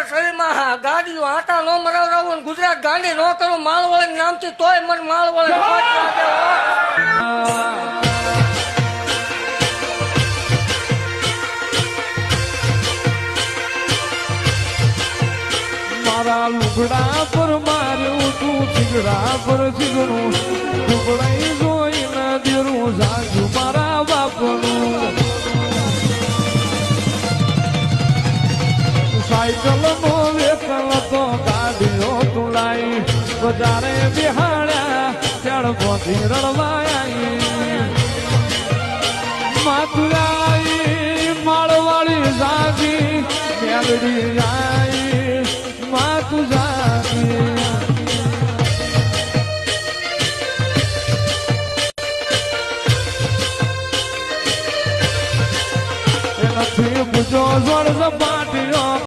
શરીરમાં ગાડીઓ આટા નો મરાવરાવો ને ગુજરાત ગાંડી નો કરું માળવાળા નામથી તોય મને માળવાળા મારા લુગડા પર માર્યું તું ચીગડા પર ચીગડું ટુકડાઈ જોઈને દેરું જાજુ મારા બાપનું સાયકલ નો વેકલ તો ગાડીઓ તુલાઈ બજારે બિહાડ્યા ચડ પોતી રડવાઈ માતુરાઈ માળવાળી જાગી મેલડી